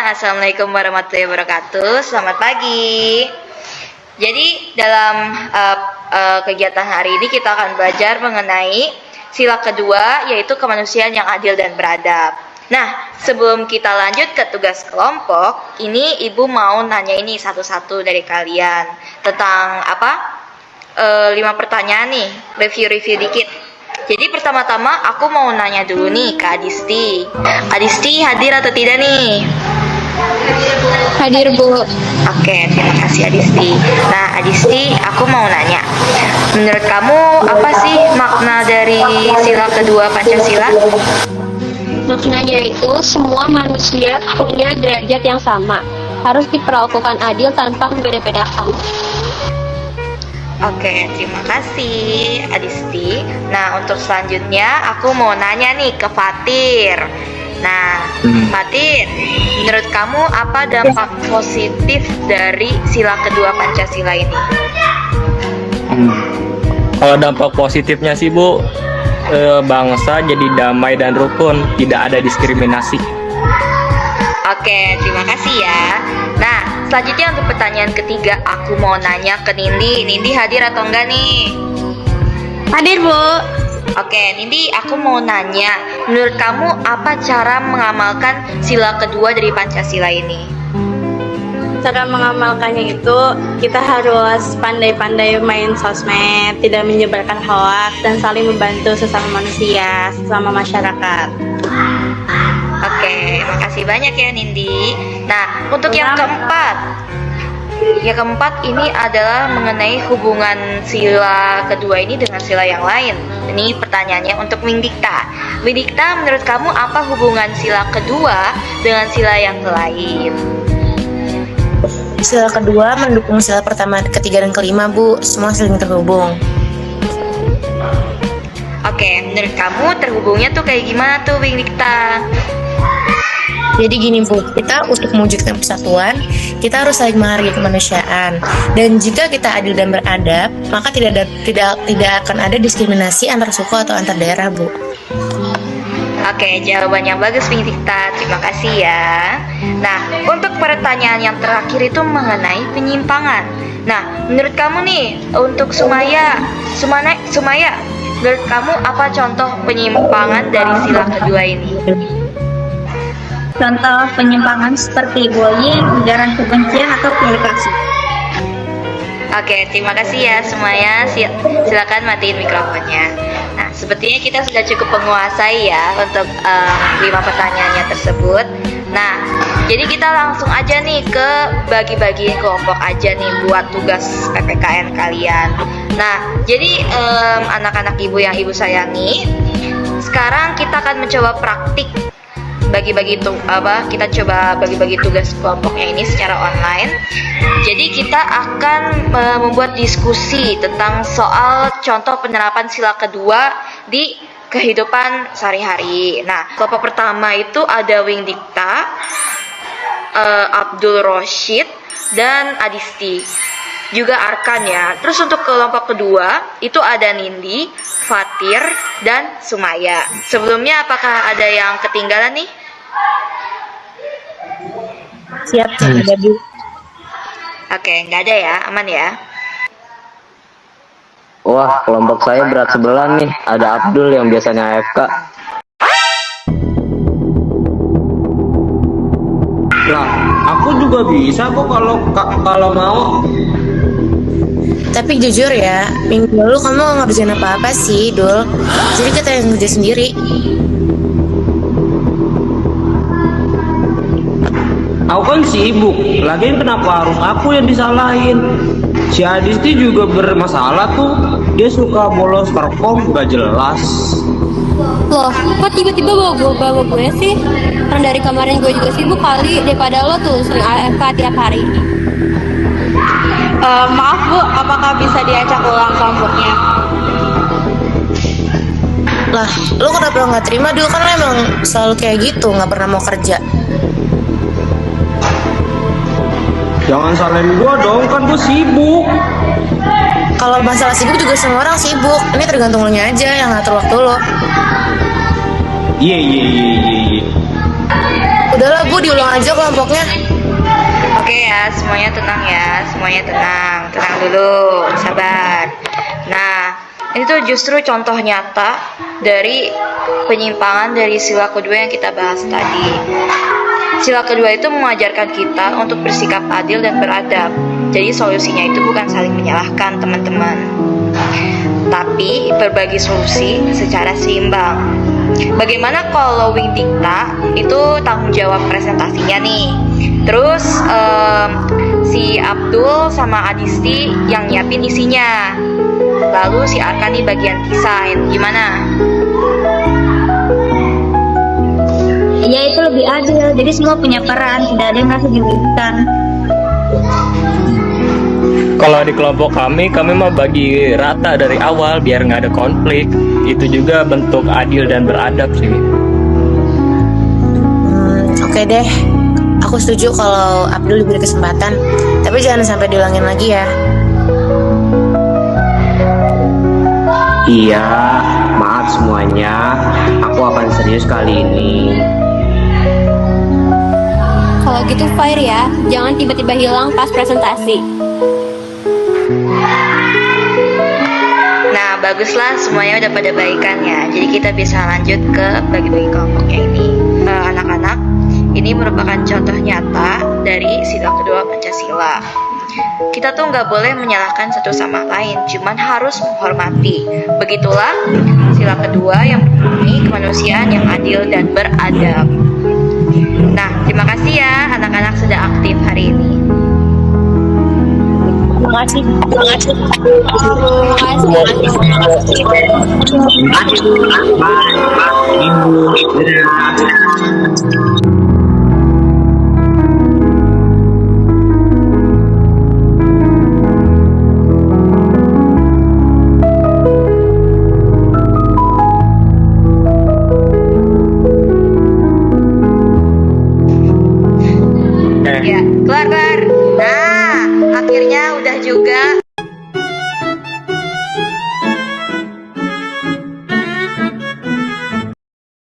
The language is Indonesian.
Assalamualaikum warahmatullahi wabarakatuh. Selamat pagi. Jadi dalam kegiatan hari ini kita akan belajar mengenai sila kedua, yaitu kemanusiaan yang adil dan beradab. Nah, sebelum kita lanjut ke tugas kelompok, ini Ibu mau nanya ini satu-satu dari kalian tentang 5 pertanyaan nih, review dikit. Jadi pertama-tama aku mau nanya dulu nih ke Adisti. Adisti hadir atau tidak nih? Hadir, Bu. Oke, terima kasih Adisti. Nah, Adisti, aku mau nanya. Menurut kamu apa sih makna dari sila kedua Pancasila? Maknanya itu semua manusia punya derajat yang sama, harus diperlakukan adil tanpa membeda-bedakan. Oke, terima kasih Adisti. Nah, untuk selanjutnya aku mau nanya nih ke Fatir. Nah, Fatir, menurut kamu apa dampak positif dari sila kedua Pancasila ini? Kalau dampak positifnya sih Bu, bangsa jadi damai dan rukun, tidak ada diskriminasi. Oke, terima kasih ya. Nah, selanjutnya untuk pertanyaan ketiga, aku mau nanya ke Nindi. Nindi hadir atau enggak nih? Hadir, Bu. Oke, Nindi, aku mau nanya, menurut kamu apa cara mengamalkan sila kedua dari Pancasila ini? Cara mengamalkannya itu kita harus pandai-pandai main sosmed, tidak menyebarkan hoaks, dan saling membantu sesama manusia, sesama masyarakat. Oke, makasih banyak ya Nindi. Nah, untuk yang keempat ini adalah mengenai hubungan sila kedua ini dengan sila yang lain. Ini pertanyaannya untuk Windikta. Windikta, menurut kamu apa hubungan sila kedua dengan sila yang lain? Sila kedua mendukung sila pertama, ketiga, dan kelima, Bu. Semua saling terhubung. Oke, menurut kamu terhubungnya tuh kayak gimana tuh, Windikta? Jadi gini, Bu, kita untuk mewujudkan persatuan, kita harus saling menghargai kemanusiaan. Dan jika kita adil dan beradab, maka tidak akan ada diskriminasi antar suku atau antar daerah, Bu. Oke, jawaban yang bagus Windikta. Terima kasih ya. Nah, untuk pertanyaan yang terakhir itu mengenai penyimpangan. Nah, menurut kamu nih, untuk Sumaya, menurut kamu apa contoh penyimpangan dari sila kedua ini? Contoh penyimpangan seperti bullying, ujaran kebencian, atau provokasi. Oke, terima kasih ya semuanya. Silakan matiin mikrofonnya. Nah, sepertinya kita sudah cukup menguasai ya untuk 5 pertanyaannya tersebut. Nah, jadi kita langsung aja nih ke bagi-bagi kelompok aja nih buat tugas PPKN kalian. Nah, jadi anak-anak ibu yang ibu sayangi, sekarang kita akan mencoba praktik kita coba bagi-bagi tugas kelompoknya ini secara online. Jadi kita akan membuat diskusi tentang soal contoh penerapan sila kedua di kehidupan sehari-hari. Nah, kelompok pertama itu ada Windikta, Abdul Roshid, dan Adisti, juga Arkan ya. Terus untuk kelompok kedua itu ada Nindi, Fatir, dan Sumaya. Sebelumnya apakah ada yang ketinggalan nih? Siap, ada, Bu. Oke, nggak ada ya, aman ya. Wah, kelompok saya berat sebelah nih. Ada Abdul yang biasanya AFK. Lah, aku juga bisa kok kalau mau. Tapi jujur ya, minggu lalu kamu nggak ngerjain apa-apa sih, Dul. Jadi kita yang ngerjain sendiri. Aku kan sibuk, lagian kenapa harus aku yang disalahin? Si Adisti juga bermasalah tuh, dia suka bolos perform gak jelas. Loh, kok tiba-tiba bawa gue sih? Kan dari kemarin gue juga sibuk kali, daripada lo tuh sering AFK tiap hari. Maaf Bu, apakah bisa diacak ulang kelompoknya? Lah, lo kenapa nggak terima? Dulu kan lo emang selalu kayak gitu, nggak pernah mau kerja. Jangan salahin gua dong, kan gua sibuk. Kalau masalah sibuk juga semua orang sibuk. Ini tergantung lo nya aja yang ngatur waktu lo. Iya. Udahlah Bu, diulang aja kelompoknya. Oke ya, semuanya tenang ya, semuanya tenang, tenang dulu, sabar. Nah, ini tuh justru contoh nyata dari penyimpangan dari sila kedua yang kita bahas tadi. Sila kedua itu mengajarkan kita untuk bersikap adil dan beradab. Jadi solusinya itu bukan saling menyalahkan teman-teman, tapi berbagi solusi secara seimbang. Bagaimana kalau Wing Dikta itu tanggung jawab presentasinya nih, terus si Abdul sama Adisti yang nyiapin isinya, lalu si Arka nih bagian desain, gimana? Ya itu lebih adil, jadi semua punya peran, tidak ada yang merasa dirugikan. Kalau di kelompok kami mah bagi rata dari awal biar nggak ada konflik. Itu juga bentuk adil dan beradab sih. Oke deh, aku setuju kalau Abdul diberi kesempatan, tapi jangan sampai diulangin lagi ya. Iya, maaf semuanya. Aku akan serius kali ini. Kalau gitu fair ya, jangan tiba-tiba hilang pas presentasi. Nah, baguslah semuanya udah pada baikan ya. Jadi kita bisa lanjut ke bagi-bagi kelompoknya ini. Anak-anak, ini merupakan contoh nyata dari sila kedua Pancasila. Kita tuh nggak boleh menyalahkan satu sama lain, cuman harus menghormati. Begitulah sila kedua yang mempunyai kemanusiaan yang adil dan beradab. Nah, terima kasih ya anak-anak sudah aktif hari ini. Terima kasih. Bye.